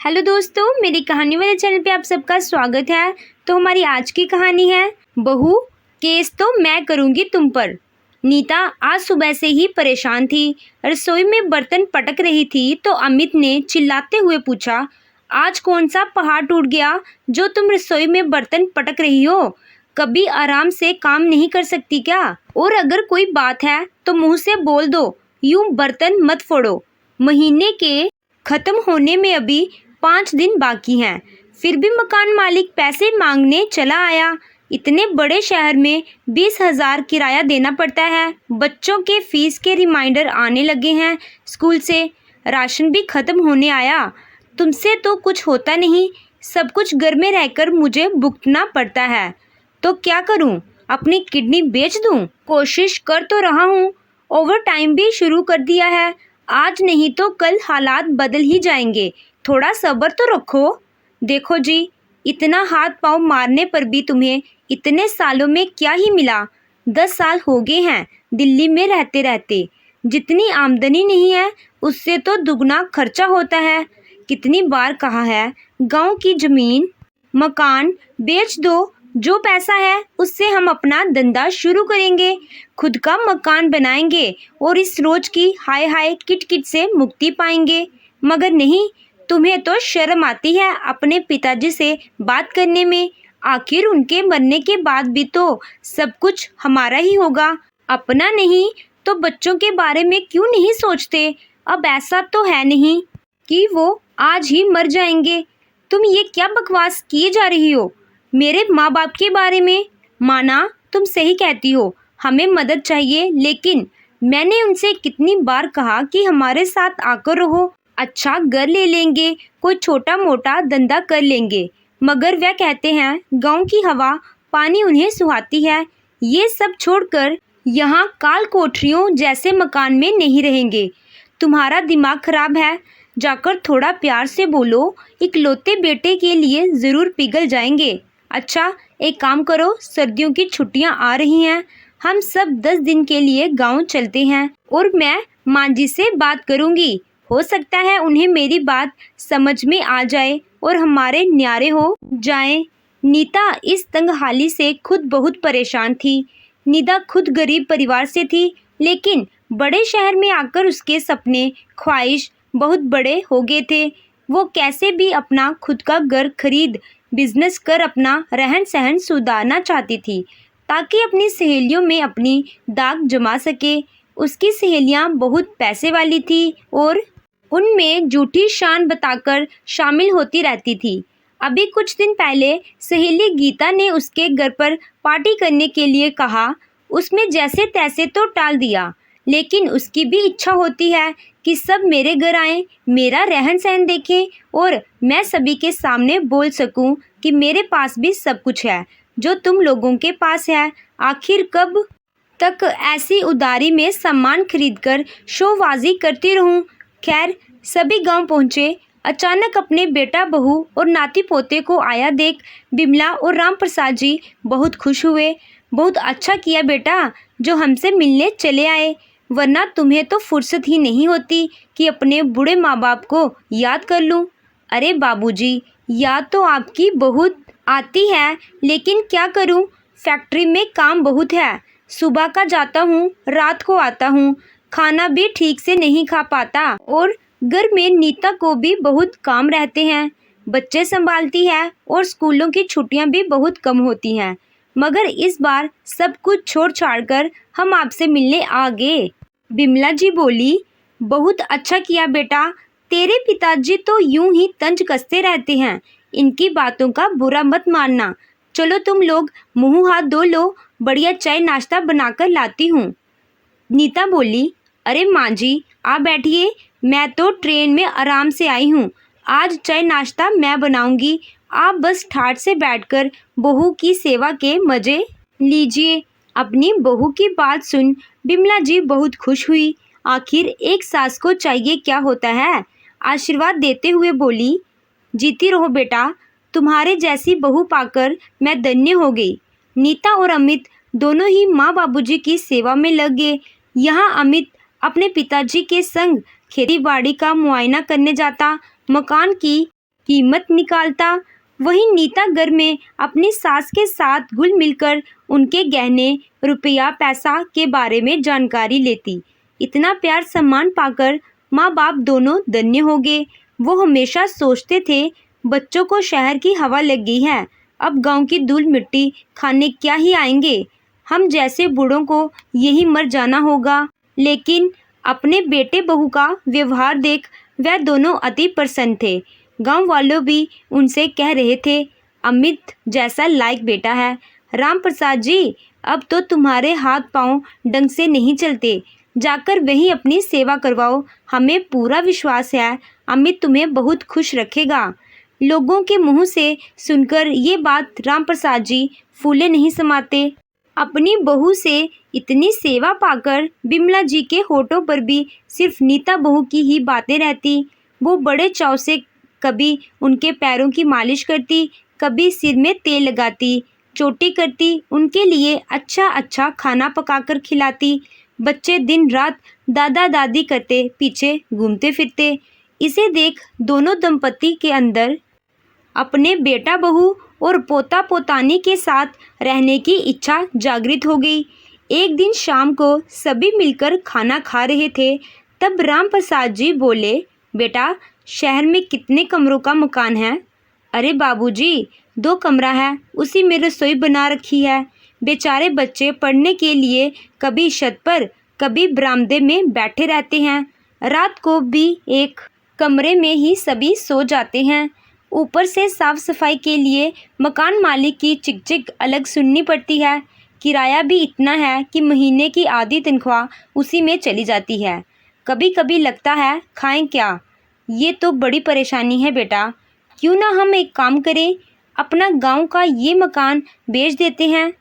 Hello दोस्तों, मेरी कहानी वाले चैनल पे आप सबका स्वागत है। तो हमारी आज की कहानी है बहू, केस तो मैं करूँगी तुम पर। नीता आज सुबह से ही परेशान थी। रसोई में बर्तन पटक रही थी तो अमित ने चिल्लाते हुए पूछा, आज कौन सा पहाड़ टूट गया जो तुम रसोई में बर्तन पटक रही हो? कभी आराम से काम नहीं कर सकती क्या? और अगर कोई बात है तो मुंह से बोल दो, यूं बर्तन मत फोड़ो। महीने के खत्म होने में अभी 5 दिन बाकी हैं, फिर भी मकान मालिक पैसे मांगने चला आया। इतने बड़े शहर में 20,000 किराया देना पड़ता है। बच्चों के फीस के रिमाइंडर आने लगे हैं स्कूल से। राशन भी खत्म होने आया। तुमसे तो कुछ होता नहीं, सब कुछ घर में रहकर मुझे भुगतना पड़ता है। तो क्या करूं? अपनी किडनी बेच दूं? कोशिश कर तो रहा हूं। ओवर टाइम भी शुरू कर दिया है। आज नहीं तो कल हालात बदल ही जाएंगे। थोड़ा सब्र तो रखो। देखो जी, इतना हाथ पांव मारने पर भी तुम्हें इतने सालों में क्या ही मिला? 10 साल हो गए हैं दिल्ली में रहते रहते। जितनी आमदनी नहीं है उससे तो दुगना खर्चा होता है। कितनी बार कहा है, गांव की जमीन मकान बेच दो, जो पैसा है उससे हम अपना धंधा शुरू करेंगे, खुद का मकान बनाएंगे और इस रोज की हाय हाय किटकिट से मुक्ति पाएंगे। मगर नहीं, तुम्हें तो शर्म आती है अपने पिताजी से बात करने में। आखिर उनके मरने के बाद भी तो सब कुछ हमारा ही होगा। अपना नहीं तो बच्चों के बारे में क्यों नहीं सोचते? अब ऐसा तो है नहीं कि वो आज ही मर जाएंगे। तुम ये क्या बकवास किए जा रही हो मेरे माँ बाप के बारे में? माना, तुम सही कहती हो, हमें मदद चाहिए, लेकिन मैंने उनसे कितनी बार कहा कि हमारे साथ आकर रहो, अच्छा घर ले लेंगे, कोई छोटा मोटा धंधा कर लेंगे। मगर वह कहते हैं गांव की हवा पानी उन्हें सुहाती है। ये सब छोड़कर यहाँ काल कोठरियों जैसे मकान में नहीं रहेंगे। तुम्हारा दिमाग खराब है। जाकर थोड़ा प्यार से बोलो, इकलौते बेटे के लिए ज़रूर पिघल जाएंगे। अच्छा, एक काम करो, सर्दियों की छुट्टियां आ रही हैं, हम सब 10 दिन के लिए गांव चलते हैं और मैं माँ जी से बात करूंगी। हो सकता है उन्हें मेरी बात समझ में आ जाए और हमारे न्यारे हो जाएं। नीता इस तंगहाली से खुद बहुत परेशान थी। नीता खुद गरीब परिवार से थी, लेकिन बड़े शहर में आकर उसके सपने ख्वाहिश बहुत बड़े हो गए थे। वो कैसे भी अपना खुद का घर खरीद बिजनेस कर अपना रहन सहन सुधारना चाहती थी, ताकि अपनी सहेलियों में अपनी दाग जमा सके। उसकी सहेलियां बहुत पैसे वाली थी और उनमें झूठी शान बताकर शामिल होती रहती थी। अभी कुछ दिन पहले सहेली गीता ने उसके घर पर पार्टी करने के लिए कहा। उसमें जैसे तैसे तो टाल दिया, लेकिन उसकी भी इच्छा होती है कि सब मेरे घर आएं, मेरा रहन सहन देखें और मैं सभी के सामने बोल सकूं कि मेरे पास भी सब कुछ है जो तुम लोगों के पास है। आखिर कब तक ऐसी उदारी में सामान खरीदकर शोबाजी करती रहूं? खैर, सभी गांव पहुंचे। अचानक अपने बेटा बहू और नाती पोते को आया देख बिमला और राम प्रसाद जी बहुत खुश हुए। बहुत अच्छा किया बेटा जो हमसे मिलने चले आए, वरना तुम्हें तो फुर्सत ही नहीं होती कि अपने बूढ़े माँ बाप को याद कर लूं। अरे बाबूजी, याद तो आपकी बहुत आती है, लेकिन क्या करूं, फैक्ट्री में काम बहुत है। सुबह का जाता हूं, रात को आता हूं, खाना भी ठीक से नहीं खा पाता और घर में नीता को भी बहुत काम रहते हैं। बच्चे संभालती है और स्कूलों की छुट्टियां भी बहुत कम होती हैं। मगर इस बार सब कुछ छोड़ छाड़ कर हम आपसे मिलने आ गए। बिमला जी बोली, बहुत अच्छा किया बेटा। तेरे पिताजी तो यूं ही तंज कसते रहते हैं, इनकी बातों का बुरा मत मानना। चलो तुम लोग मुंह हाथ धो लो, बढ़िया चाय नाश्ता बनाकर लाती हूँ। नीता बोली, अरे माँ जी आप बैठिए, मैं तो ट्रेन में आराम से आई हूँ। आज चाय नाश्ता मैं बनाऊंगी, आप बस ठाट से बैठकर बहू की सेवा के मज़े लीजिए। अपनी बहू की बात सुन बिमला जी बहुत खुश हुई। आखिर एक सास को चाहिए क्या होता है। आशीर्वाद देते हुए बोली, जीती रहो बेटा, तुम्हारे जैसी बहू पाकर मैं धन्य हो गई। नीता और अमित दोनों ही माँ बाबूजी की सेवा में लग गए। यहाँ अमित अपने पिताजी के संग खेती बाड़ी का मुआयना करने जाता, मकान की कीमत निकालता, वहीं नीता घर में अपनी सास के साथ घुल मिलकर उनके गहने, रुपया पैसा के बारे में जानकारी लेती। इतना प्यार सम्मान पाकर माँ बाप दोनों धन्य हो गए। वो हमेशा सोचते थे, बच्चों को शहर की हवा लग गई है, अब गांव की धूल मिट्टी खाने क्या ही आएंगे, हम जैसे बूढ़ों को यही मर जाना होगा। लेकिन अपने बेटे बहू का व्यवहार देख वह दोनों अति प्रसन्न थे। गांव वालों भी उनसे कह रहे थे, अमित जैसा लायक बेटा है। राम प्रसाद जी, अब तो तुम्हारे हाथ पांव ढंग से नहीं चलते, जाकर वहीं अपनी सेवा करवाओ, हमें पूरा विश्वास है अमित तुम्हें बहुत खुश रखेगा। लोगों के मुंह से सुनकर ये बात राम प्रसाद जी फूले नहीं समाते। अपनी बहू से इतनी सेवा पाकर बिमला जी के होठों पर भी सिर्फ नीता बहू की ही बातें रहती। वो बड़े चाव से कभी उनके पैरों की मालिश करती, कभी सिर में तेल लगाती, चोटी करती, उनके लिए अच्छा अच्छा खाना पकाकर खिलाती। बच्चे दिन रात दादा दादी करते पीछे घूमते फिरते। इसे देख दोनों दंपति के अंदर अपने बेटा बहू और पोता पोतानी के साथ रहने की इच्छा जागृत हो गई। एक दिन शाम को सभी मिलकर खाना खा रहे थे, तब राम प्रसाद जी बोले, बेटा शहर में कितने कमरों का मकान है? अरे बाबूजी, 2 कमरा है, उसी में रसोई बना रखी है। बेचारे बच्चे पढ़ने के लिए कभी छत पर कभी बरामदे में बैठे रहते हैं। रात को भी एक कमरे में ही सभी सो जाते हैं। ऊपर से साफ सफाई के लिए मकान मालिक की चिक अलग सुननी पड़ती है। किराया भी इतना है कि महीने की आधी तनख्वाह उसी में चली जाती है। कभी कभी लगता है खाएं क्या, ये तो बड़ी परेशानी है बेटा। क्यों ना हम एक काम करें, अपना गांव का ये मकान बेच देते हैं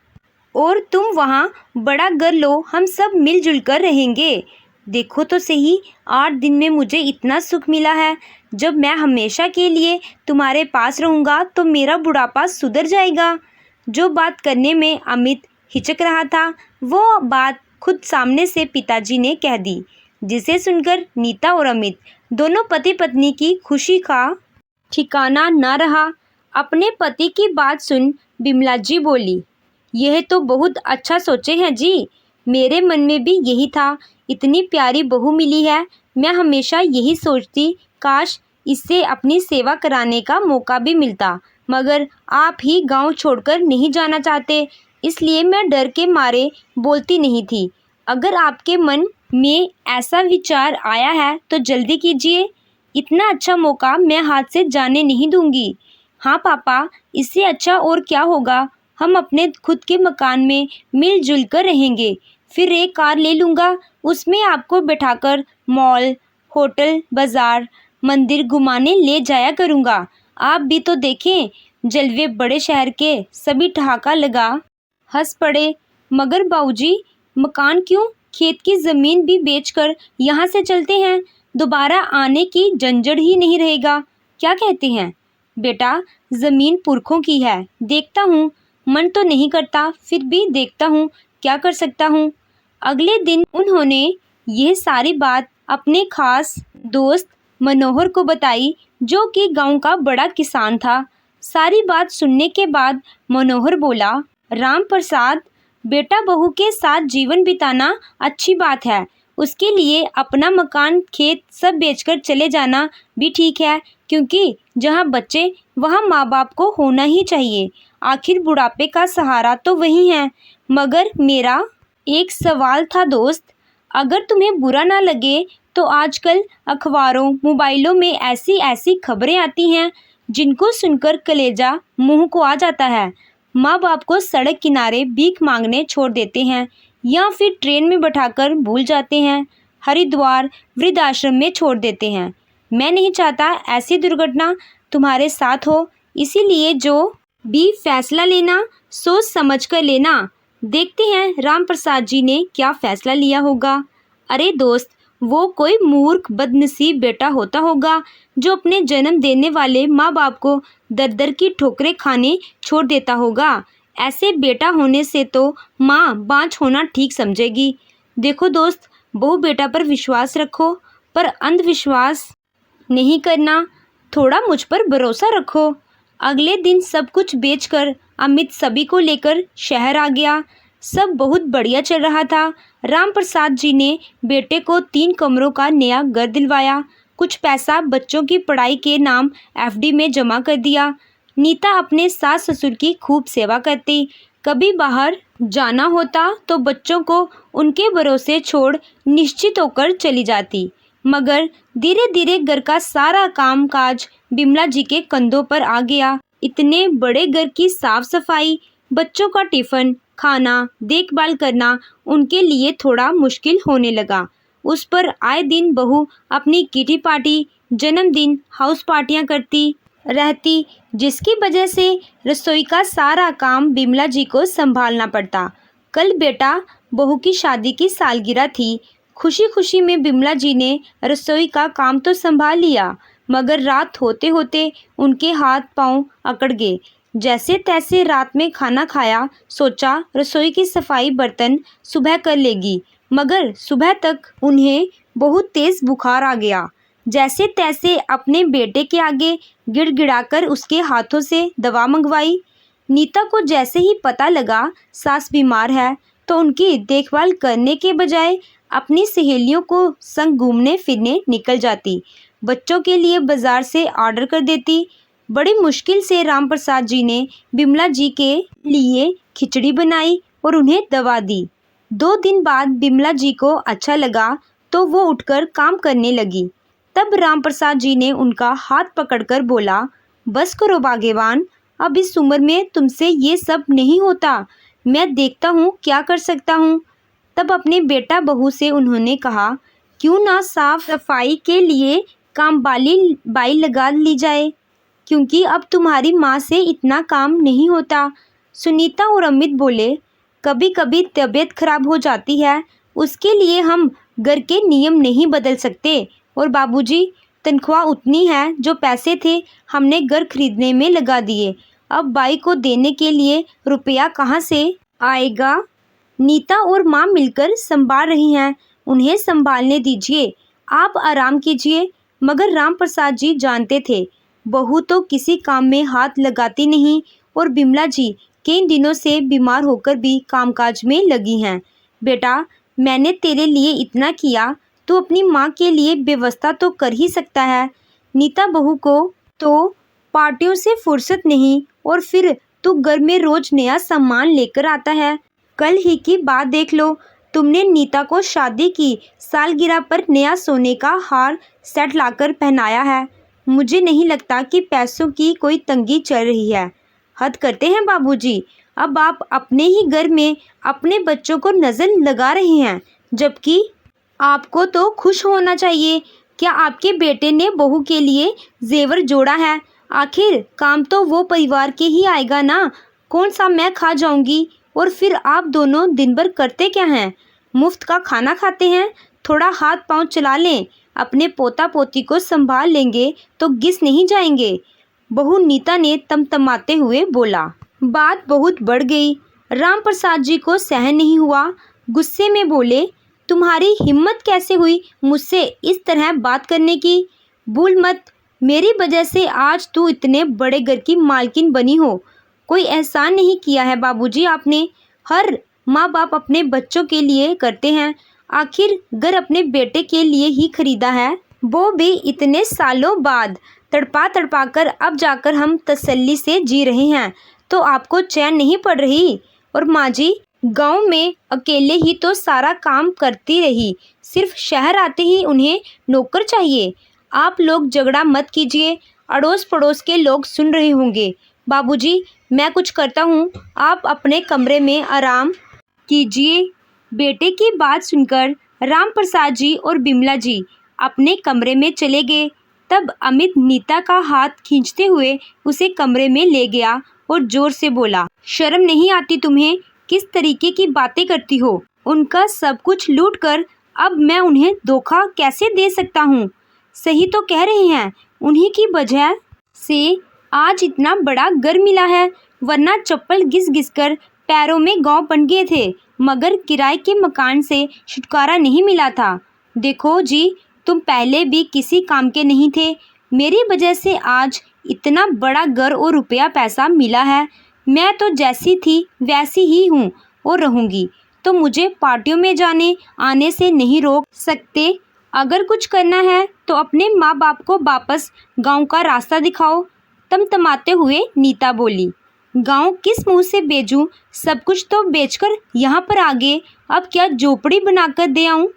और तुम वहाँ बड़ा घर लो, हम सब मिलजुल कर रहेंगे। देखो तो सही, 8 दिन में मुझे इतना सुख मिला है। जब मैं हमेशा के लिए तुम्हारे पास रहूँगा तो मेरा बुढ़ापा सुधर जाएगा। जो बात करने में अमित हिचक रहा था, वो बात खुद सामने से पिताजी ने कह दी, जिसे सुनकर नीता और अमित दोनों पति पत्नी की खुशी का ठिकाना न रहा। अपने पति की बात सुन बिमला जी बोली, यह तो बहुत अच्छा सोचे हैं जी, मेरे मन में भी यही था। इतनी प्यारी बहू मिली है, मैं हमेशा यही सोचती, काश इससे अपनी सेवा कराने का मौका भी मिलता, मगर आप ही गांव छोड़कर नहीं जाना चाहते, इसलिए मैं डर के मारे बोलती नहीं थी। अगर आपके मन में ऐसा विचार आया है तो जल्दी कीजिए, इतना अच्छा मौका मैं हाथ से जाने नहीं दूंगी। हाँ पापा, इससे अच्छा और क्या होगा, हम अपने खुद के मकान में मिलजुल कर रहेंगे। फिर एक कार ले लूँगा, उसमें आपको बैठाकर मॉल, होटल, बाज़ार, मंदिर घुमाने ले जाया करूँगा। आप भी तो देखें, जलवे बड़े शहर के सभी ठहाका लगा हंस पड़े। मगर बाबूजी, मकान क्यों, खेत की ज़मीन भी बेचकर यहाँ से चलते हैं, दोबारा आने की झंझट ही नहीं रहेगा। क्या कहते हैं? बेटा, ज़मीन पुरखों की है, देखता हूँ, मन तो नहीं करता, फिर भी देखता हूँ, क्या कर सकता हूँ। अगले दिन उन्होंने यह सारी बात अपने खास दोस्त मनोहर को बताई, जो कि गांव का बड़ा किसान था। सारी बात सुनने के बाद मनोहर बोला, राम प्रसाद, बेटा बहू के साथ जीवन बिताना अच्छी बात है, उसके लिए अपना मकान खेत सब बेचकर चले जाना भी ठीक है, क्योंकि जहाँ बच्चे वहाँ माँ बाप को होना ही चाहिए। आखिर बुढ़ापे का सहारा तो वही है। मगर मेरा एक सवाल था दोस्त, अगर तुम्हें बुरा ना लगे तो आजकल अखबारों मोबाइलों में ऐसी ऐसी खबरें आती हैं जिनको सुनकर कलेजा मुंह को आ जाता है। माँ बाप को सड़क किनारे भीख मांगने छोड़ देते हैं या फिर ट्रेन में बैठाकर भूल जाते हैं, हरिद्वार वृद्धाश्रम में छोड़ देते हैं। मैं नहीं चाहता ऐसी दुर्घटना तुम्हारे साथ हो, इसीलिए जो भी फैसला लेना सोच समझ कर लेना। देखते हैं राम प्रसाद जी ने क्या फैसला लिया होगा। अरे दोस्त, वो कोई मूर्ख बदनसीब बेटा होता होगा जो अपने जन्म देने वाले माँ बाप को दर दर की ठोकरें खाने छोड़ देता होगा। ऐसे बेटा होने से तो माँ बाँझ होना ठीक समझेगी। देखो दोस्त, बहू बेटा पर विश्वास रखो, पर अंधविश्वास नहीं करना। थोड़ा मुझ पर भरोसा रखो। अगले दिन सब कुछ बेचकर अमित सभी को लेकर शहर आ गया। सब बहुत बढ़िया चल रहा था। राम प्रसाद जी ने बेटे को 3 कमरों का नया घर दिलवाया। कुछ पैसा बच्चों की पढ़ाई के नाम एफडी में जमा कर दिया। नीता अपने सास ससुर की खूब सेवा करती। कभी बाहर जाना होता तो बच्चों को उनके भरोसे छोड़ निश्चित होकर चली जाती। मगर धीरे धीरे घर का सारा काम काज बिमला जी के कंधों पर आ गया। इतने बड़े घर की साफ सफाई, बच्चों का टिफिन, खाना, देखभाल करना उनके लिए थोड़ा मुश्किल होने लगा। उस पर आए दिन बहू अपनी किटी पार्टी, जन्मदिन, हाउस पार्टियां करती रहती, जिसकी वजह से रसोई का सारा काम बिमला जी को संभालना पड़ता। कल बेटा बहू की शादी की सालगिरह थी। खुशी खुशी में बिमला जी ने रसोई का काम तो संभाल लिया, मगर रात होते होते उनके हाथ पांव अकड़ गए। जैसे तैसे रात में खाना खाया, सोचा रसोई की सफाई बर्तन सुबह कर लेगी, मगर सुबह तक उन्हें बहुत तेज बुखार आ गया। जैसे तैसे अपने बेटे के आगे गिड़गिड़ाकर उसके हाथों से दवा मंगवाई। नीता को जैसे ही पता लगा सास बीमार है तो उनकी देखभाल करने के बजाय अपनी सहेलियों को संग घूमने फिरने निकल जाती। बच्चों के लिए बाजार से ऑर्डर कर देती। बड़ी मुश्किल से राम प्रसाद जी ने बिमला जी के लिए खिचड़ी बनाई और उन्हें दवा दी। 2 दिन बाद बिमला जी को अच्छा लगा तो वो उठकर काम करने लगी। तब राम प्रसाद जी ने उनका हाथ पकड़कर बोला, बस करो भाग्यवान, अब इस उम्र में तुमसे ये सब नहीं होता। मैं देखता हूँ क्या कर सकता हूँ। तब अपने बेटा बहू से उन्होंने कहा, क्यों ना साफ सफाई के लिए कामवाली बाई लगा ली जाए, क्योंकि अब तुम्हारी माँ से इतना काम नहीं होता। सुनीता और अमित बोले, कभी कभी तबीयत खराब हो जाती है, उसके लिए हम घर के नियम नहीं बदल सकते। और बाबूजी, तनख्वाह उतनी है जो पैसे थे हमने घर खरीदने में लगा दिए, अब बाई को देने के लिए रुपया कहाँ से आएगा। नीता और माँ मिलकर संभाल रही हैं, उन्हें संभालने दीजिए, आप आराम कीजिए। मगर राम प्रसाद जी जानते थे बहू तो किसी काम में हाथ लगाती नहीं और बिमला जी कई दिनों से बीमार होकर भी कामकाज में लगी हैं। बेटा, मैंने तेरे लिए इतना किया, तू अपनी माँ के लिए व्यवस्था तो कर ही सकता है। नीता बहू को तो पार्टियों से फुर्सत नहीं और फिर तू घर में रोज नया सामान लेकर आता है। कल ही की बात देख लो, तुमने नीता को शादी की सालगिरह पर नया सोने का हार सेट लाकर पहनाया है। मुझे नहीं लगता कि पैसों की कोई तंगी चल रही है। हद करते हैं बाबूजी, अब आप अपने ही घर में अपने बच्चों को नज़र लगा रहे हैं, जबकि आपको तो खुश होना चाहिए। क्या आपके बेटे ने बहू के लिए जेवर जोड़ा है? आखिर काम तो वो परिवार के ही आएगा ना, कौन सा मैं खा जाऊंगी। और फिर आप दोनों दिन भर करते क्या हैं? मुफ्त का खाना खाते हैं। थोड़ा हाथ पांव चला लें, अपने पोता पोती को संभाल लेंगे तो घिस नहीं जाएंगे। बहू नीता ने तमतमाते हुए बोला। बात बहुत बढ़ गई। राम प्रसाद जी को सहन नहीं हुआ, गुस्से में बोले, तुम्हारी हिम्मत कैसे हुई मुझसे इस तरह बात करने की? भूल मत, मेरी वजह से आज तू इतने बड़े घर की मालकिन बनी हो। कोई एहसान नहीं किया है बाबूजी आपने। हर माँ बाप अपने बच्चों के लिए करते हैं, आखिर घर अपने बेटे के लिए ही खरीदा है, वो भी इतने सालों बाद। तड़पा तड़पा कर अब जाकर हम तसल्ली से जी रहे हैं, तो आपको चैन नहीं पड़ रही। और माँ जी, गांव में अकेले ही तो सारा काम करती रही, सिर्फ शहर आते ही उन्हें नौकर चाहिए। आप लोग झगड़ा मत कीजिए, अड़ोस पड़ोस के लोग सुन रहे होंगे। बाबूजी, मैं कुछ करता हूँ, आप अपने कमरे में आराम कीजिए। बेटे की बात सुनकर राम प्रसाद जी और बिमला जी अपने कमरे में चले गए। तब अमित नीता का हाथ खींचते हुए उसे कमरे में ले गया और जोर से बोला, शर्म नहीं आती तुम्हें? किस तरीके की बातें करती हो? उनका सब कुछ लूट कर अब मैं उन्हें धोखा कैसे दे सकता हूँ? सही तो कह रहे हैं, उन्हीं की वजह से आज इतना बड़ा घर मिला है, वरना चप्पल घिस घिस कर पैरों में घाव बन गए थे, मगर किराए के मकान से छुटकारा नहीं मिला था। देखो जी, तुम पहले भी किसी काम के नहीं थे, मेरी वजह से आज इतना बड़ा घर और रुपया पैसा मिला है। मैं तो जैसी थी वैसी ही हूँ और रहूँगी, तो मुझे पार्टियों में जाने आने से नहीं रोक सकते। अगर कुछ करना है तो अपने माँ बाप को वापस गांव का रास्ता दिखाओ। तमतमाते हुए नीता बोली, गांव किस मुंह से बेचूं? सब कुछ तो बेचकर यहाँ पर आ गए, अब क्या झोपड़ी बनाकर दे आऊँ?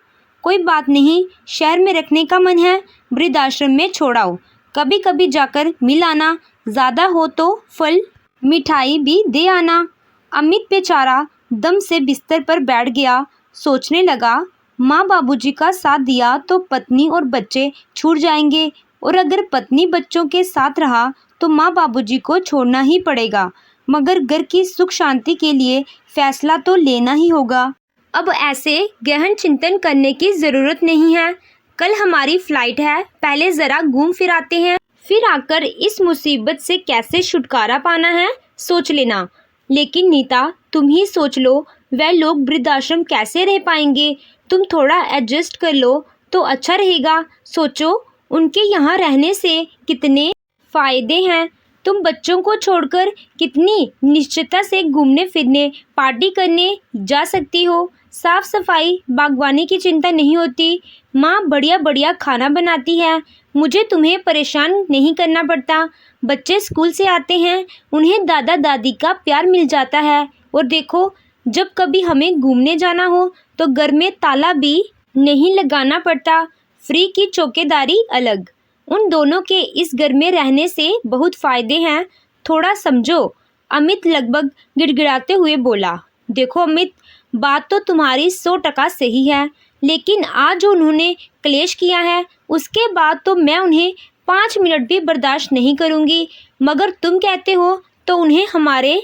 कोई बात नहीं, शहर में रखने का मन है, वृद्धाश्रम में छोड़ाओ, कभी कभी जाकर मिल आना, ज़्यादा हो तो फल मिठाई भी दे आना। अमित बेचारा दम से बिस्तर पर बैठ गया। सोचने लगा, माँ बाबूजी का साथ दिया तो पत्नी और बच्चे छूट जाएंगे, और अगर पत्नी बच्चों के साथ रहा तो माँ बाबूजी को छोड़ना ही पड़ेगा। मगर घर की सुख शांति के लिए फैसला तो लेना ही होगा। अब ऐसे गहन चिंतन करने की ज़रूरत नहीं है। कल हमारी फ्लाइट है, पहले ज़रा घूम फिर आते हैं, फिर आकर इस मुसीबत से कैसे छुटकारा पाना है सोच लेना। लेकिन नीता, तुम ही सोच लो, वह लोग वृद्धाश्रम कैसे रह पाएंगे? तुम थोड़ा एडजस्ट कर लो तो अच्छा रहेगा। सोचो, उनके यहाँ रहने से कितने फ़ायदे हैं। तुम बच्चों को छोड़कर कितनी निश्चितता से घूमने फिरने पार्टी करने जा सकती हो। साफ सफाई बागवानी की चिंता नहीं होती। माँ बढ़िया बढ़िया खाना बनाती है, मुझे तुम्हें परेशान नहीं करना पड़ता। बच्चे स्कूल से आते हैं, उन्हें दादा दादी का प्यार मिल जाता है। और देखो, जब कभी हमें घूमने जाना हो तो घर में ताला भी नहीं लगाना पड़ता। फ्री की चौकीदारी अलग। उन दोनों के इस घर में रहने से बहुत फ़ायदे हैं, थोड़ा समझो। अमित लगभग गिड़गिड़ाते हुए बोला, देखो अमित, बात तो तुम्हारी 100% सही है, लेकिन आज जो उन्होंने क्लेश किया है उसके बाद तो मैं उन्हें 5 मिनट भी बर्दाश्त नहीं करूँगी। मगर तुम कहते हो तो उन्हें हमारे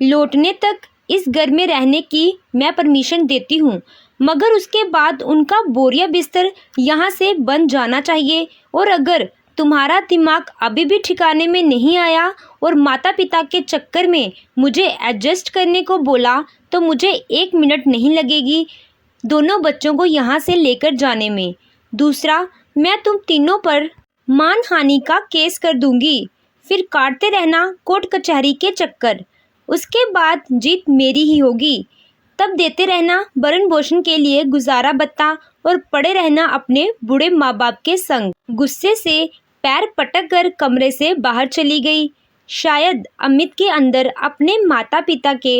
लौटने तक इस घर में रहने की मैं परमिशन देती हूँ, मगर उसके बाद उनका बोरिया बिस्तर यहाँ से बन जाना चाहिए। और अगर तुम्हारा दिमाग अभी भी ठिकाने में नहीं आया और माता पिता के चक्कर में मुझे एडजस्ट करने को बोला तो मुझे 1 मिनट नहीं लगेगी दोनों बच्चों को यहाँ से लेकर जाने में। दूसरा, मैं तुम तीनों पर मानहानि का केस कर दूंगी, फिर काटते रहना कोर्ट कचहरी के चक्कर। उसके बाद जीत मेरी ही होगी। तब देते रहना भरण पोषण के लिए गुजारा भत्ता और पड़े रहना अपने बूढ़े माँ बाप के संग। गुस्से से पैर पटक कर कमरे से बाहर चली गई। शायद अमित के अंदर अपने माता पिता के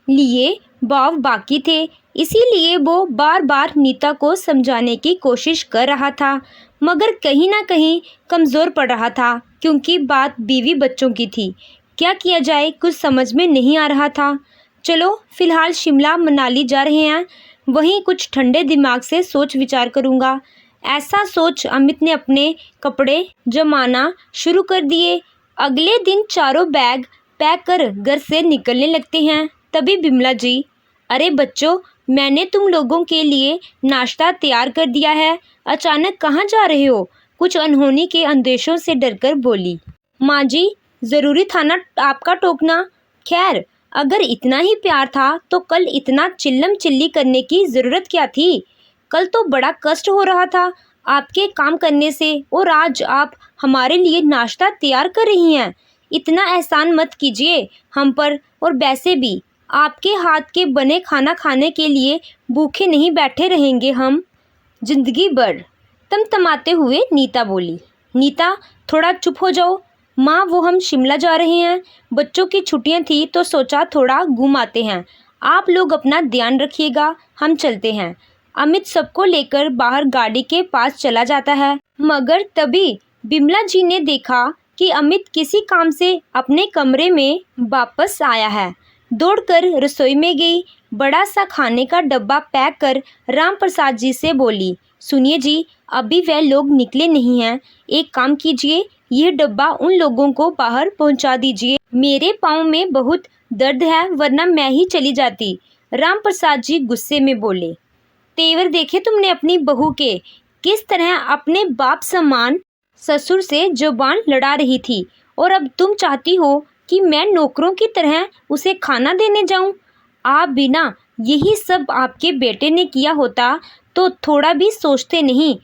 लिए भाव बाकी थे, इसीलिए वो बार बार नीता को समझाने की कोशिश कर रहा था, मगर कहीं ना कहीं कमज़ोर पड़ रहा था, क्योंकि बात बीवी बच्चों की थी। क्या किया जाए कुछ समझ में नहीं आ रहा था। चलो फिलहाल शिमला मनाली जा रहे हैं, वहीं कुछ ठंडे दिमाग से सोच विचार करूँगा। ऐसा सोच अमित ने अपने कपड़े जमाना शुरू कर दिए। अगले दिन चारों बैग पैक कर घर से निकलने लगते हैं। तभी बिमला जी, अरे बच्चों, मैंने तुम लोगों के लिए नाश्ता तैयार कर दिया है, अचानक कहाँ जा रहे हो? कुछ अनहोनी के अंदेशों से डरकर बोली। माँ जी, ज़रूरी था ना आपका टोकना। खैर, अगर इतना ही प्यार था तो कल इतना चिल्लम चिल्ली करने की ज़रूरत क्या थी? कल तो बड़ा कष्ट हो रहा था आपके काम करने से, और आज आप हमारे लिए नाश्ता तैयार कर रही हैं। इतना एहसान मत कीजिए हम पर, और वैसे भी आपके हाथ के बने खाना खाने के लिए भूखे नहीं बैठे रहेंगे हम जिंदगी भर। तमतमाते हुए नीता बोली। नीता, थोड़ा चुप हो जाओ। माँ, वो हम शिमला जा रहे हैं, बच्चों की छुट्टियां थी तो सोचा थोड़ा घूम आते हैं। आप लोग अपना ध्यान रखिएगा, हम चलते हैं। अमित सबको लेकर बाहर गाड़ी के पास चला जाता है, मगर तभी बिमला जी ने देखा कि अमित किसी काम से अपने कमरे में वापस आया है। दौड़कर रसोई में गई, बड़ा सा खाने का डब्बा पैक कर राम प्रसाद जी से बोली, सुनिए जी, अभी वह लोग निकले नहीं हैं, एक काम कीजिए, यह डब्बा उन लोगों को बाहर पहुंचा दीजिए। मेरे पाँव में बहुत दर्द है, वरना मैं ही चली जाती। राम प्रसाद जी गुस्से में बोले। तेवर देखे तुमने अपनी बहू के, किस तरह अपने बाप समान ससुर से जुबान लड़ा रही थी, और अब तुम चाहती हो कि मैं नौकरों की तरह उसे खाना देने जाऊं? आप बिना यही सब आपके बेटे ने किया होता तो थोड़ा भी सोचते नहीं।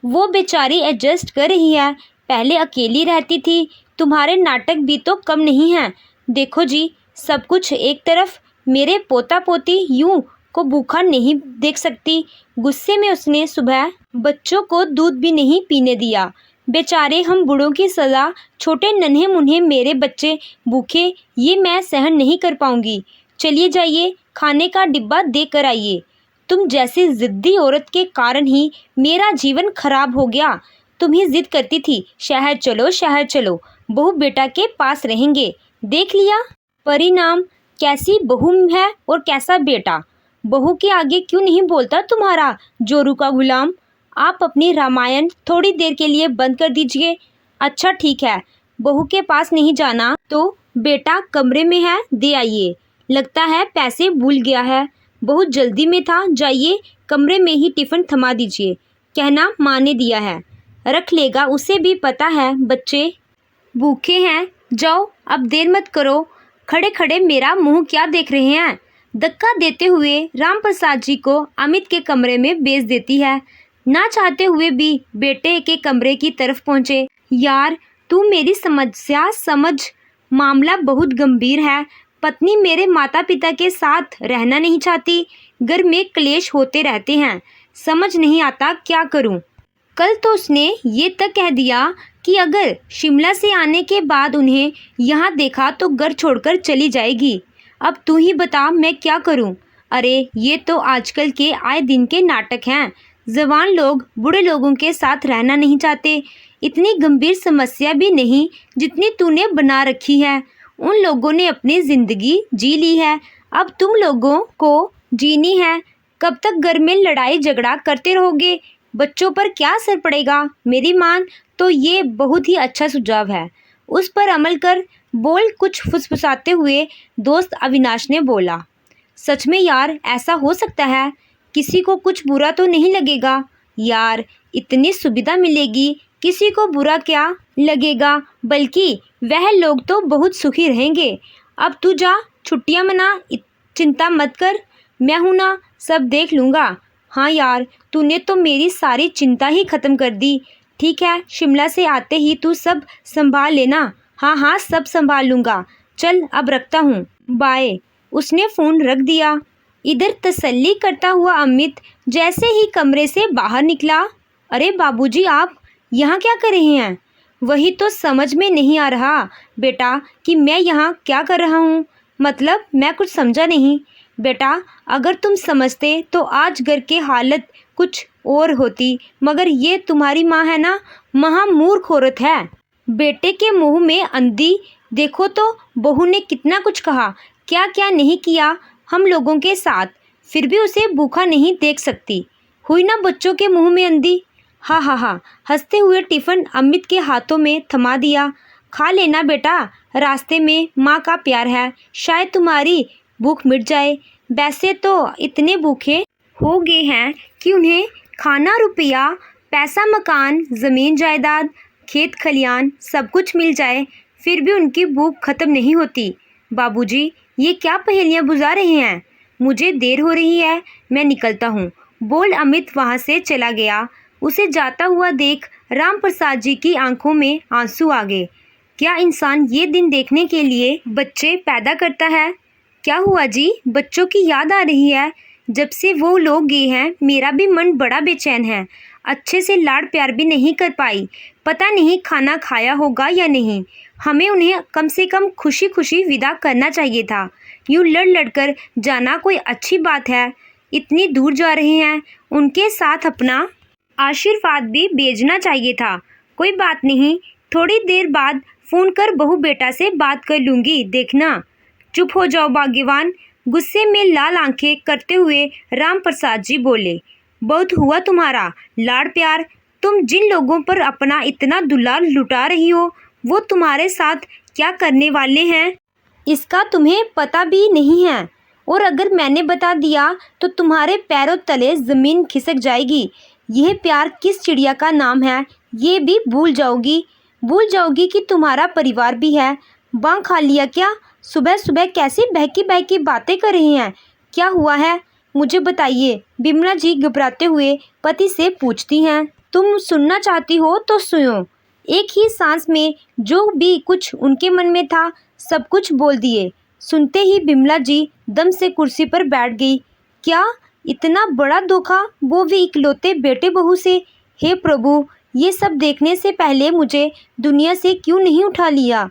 वो बेचारी एडजस्ट कर रही है, पहले अकेली रहती थी, तुम्हारे नाटक भी तो कम नहीं हैं। देखो जी, सब कुछ एक तरफ, मेरे पोता पोती यूं को भूखा नहीं देख सकती। गुस्से में उसने सुबह बच्चों को दूध भी नहीं पीने दिया। बेचारे हम बूढ़ों की सज़ा, छोटे नन्हे मुन्हे मेरे बच्चे भूखे, ये मैं सहन नहीं कर पाऊंगी। चलिए जाइए, खाने का डिब्बा दे कर आइए। तुम जैसी ज़िद्दी औरत के कारण ही मेरा जीवन खराब हो गया। तुम ही जिद करती थी, शहर चलो शहर चलो, बहू बेटा के पास रहेंगे। देख लिया परिणाम, कैसी बहू है और कैसा बेटा। बहू के आगे क्यों नहीं बोलता तुम्हारा जोरू का गुलाम। आप अपनी रामायण थोड़ी देर के लिए बंद कर दीजिए। अच्छा ठीक है, बहू के पास नहीं जाना तो बेटा कमरे में है, दे आइए। लगता है पैसे भूल गया है, बहुत जल्दी में था। जाइए कमरे में ही टिफ़िन थमा दीजिए, कहना माँ ने दिया है, रख लेगा, उसे भी पता है बच्चे भूखे हैं। जाओ अब देर मत करो, खड़े खड़े मेरा मुंह क्या देख रहे हैं। धक्का देते हुए राम प्रसाद जी को अमित के कमरे में भेज देती है। ना चाहते हुए भी बेटे के कमरे की तरफ पहुँचे। यार तू मेरी समस्या समझ, मामला बहुत गंभीर है। पत्नी मेरे माता पिता के साथ रहना नहीं चाहती, घर में क्लेश होते रहते हैं, समझ नहीं आता क्या करूं। कल तो उसने ये तक कह दिया कि अगर शिमला से आने के बाद उन्हें यहाँ देखा तो घर छोड़कर चली जाएगी। अब तू ही बता मैं क्या करूं। अरे ये तो आजकल के आए दिन के नाटक हैं। जवान लोग बूढ़े लोगों के साथ रहना नहीं चाहते। इतनी गंभीर समस्या भी नहीं जितनी तूने बना रखी है। उन लोगों ने अपनी ज़िंदगी जी ली है, अब तुम लोगों को जीनी है। कब तक घर में लड़ाई झगड़ा करते रहोगे, बच्चों पर क्या असर पड़ेगा। मेरी मान तो ये बहुत ही अच्छा सुझाव है, उस पर अमल कर। बोल कुछ फुसफुसाते हुए दोस्त अविनाश ने बोला, सच में यार ऐसा हो सकता है, किसी को कुछ बुरा तो नहीं लगेगा। यार इतनी सुविधा मिलेगी, किसी को बुरा क्या लगेगा, बल्कि वह लोग तो बहुत सुखी रहेंगे। अब तू जा, छुट्टियां मना, चिंता मत कर, मैं हूं ना, सब देख लूँगा। हाँ यार तूने तो मेरी सारी चिंता ही ख़त्म कर दी। ठीक है, शिमला से आते ही तू सब संभाल लेना। हाँ हाँ सब संभाल लूँगा, चल अब रखता हूँ, बाय। उसने फ़ोन रख दिया। इधर तसल्ली करता हुआ अमित जैसे ही कमरे से बाहर निकला, अरे बाबूजी आप यहाँ क्या कर रहे हैं। वही तो समझ में नहीं आ रहा बेटा कि मैं यहाँ क्या कर रहा हूँ। मतलब मैं कुछ समझा नहीं। बेटा अगर तुम समझते तो आज घर की हालत कुछ और होती, मगर ये तुम्हारी माँ है ना, महामूर्ख औरत है। बेटे के मुंह में अंधी, देखो तो बहू ने कितना कुछ कहा, क्या क्या नहीं किया हम लोगों के साथ, फिर भी उसे भूखा नहीं देख सकती। हुई ना बच्चों के मुंह में अंधी। हाँ हाँ हाँ, हंसते हुए टिफ़िन अमित के हाथों में थमा दिया। खा लेना बेटा, रास्ते में माँ का प्यार है, शायद तुम्हारी भूख मिट जाए। वैसे तो इतने भूखे हो गए हैं कि उन्हें खाना, रुपया, पैसा, मकान, ज़मीन जायदाद, खेत खलियान सब कुछ मिल जाए, फिर भी उनकी भूख खत्म नहीं होती। बाबूजी ये क्या पहेलियाँ बुझा रहे हैं, मुझे देर हो रही है, मैं निकलता हूँ, बोल अमित वहाँ से चला गया। उसे जाता हुआ देख राम प्रसाद जी की आंखों में आंसू आ गए। क्या इंसान ये दिन देखने के लिए बच्चे पैदा करता है। क्या हुआ जी, बच्चों की याद आ रही है। जब से वो लोग गए हैं मेरा भी मन बड़ा बेचैन है, अच्छे से लाड़ प्यार भी नहीं कर पाई, पता नहीं खाना खाया होगा या नहीं। हमें उन्हें कम से कम खुशी खुशी विदा करना चाहिए था। यूँ लड़ लड़ कर जाना कोई अच्छी बात है। इतनी दूर जा रहे हैं, उनके साथ अपना आशीर्वाद भी भेजना चाहिए था। कोई बात नहीं, थोड़ी देर बाद फ़ोन कर बहू बेटा से बात कर लूँगी, देखना। चुप हो जाओ भाग्यवान, गुस्से में लाल आंखें करते हुए राम प्रसाद जी बोले। बहुत हुआ तुम्हारा लाड़ प्यार, तुम जिन लोगों पर अपना इतना दुलार लुटा रही हो वो तुम्हारे साथ क्या करने वाले हैं इसका तुम्हें पता भी नहीं है। और अगर मैंने बता दिया तो तुम्हारे पैरों तले ज़मीन खिसक जाएगी। यह प्यार किस चिड़िया का नाम है ये भी भूल जाओगी कि तुम्हारा परिवार भी है। बांग खा लिया क्या, सुबह सुबह कैसी बहकी बहकी बातें कर रही हैं, क्या हुआ है मुझे बताइए। बिमला जी घबराते हुए पति से पूछती हैं। तुम सुनना चाहती हो तो सुनो। एक ही सांस में जो भी कुछ उनके मन में था सब कुछ बोल दिए। सुनते ही बिमला जी दम से कुर्सी पर बैठ गई। क्या इतना बड़ा धोखा, वो भी इकलौते बेटे बहू से। हे प्रभु, ये सब देखने से पहले मुझे दुनिया से क्यों नहीं उठा लिया।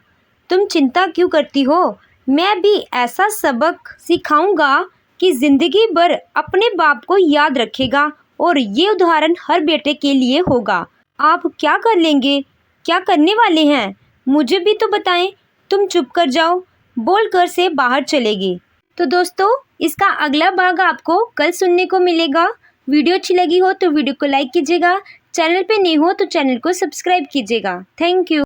तुम चिंता क्यों करती हो? मैं भी ऐसा सबक सिखाऊंगा कि जिंदगी भर अपने बाप को याद रखेगा और ये उदाहरण हर बेटे के लिए होगा। आप क्या कर लेंगे? क्या करने वाले हैं? मुझे भी तो बताएं। तुम चुप कर जाओ, बोलकर से बाहर चले गए। तो दोस्तों, इसका अगला भाग आपको कल सुनने को मिलेगा। वीडियो अच्छी लगी हो तो वीडियो को लाइक कीजिएगा। चैनल पे नए हो तो चैनल को सब्सक्राइब कीजिएगा। Thank you.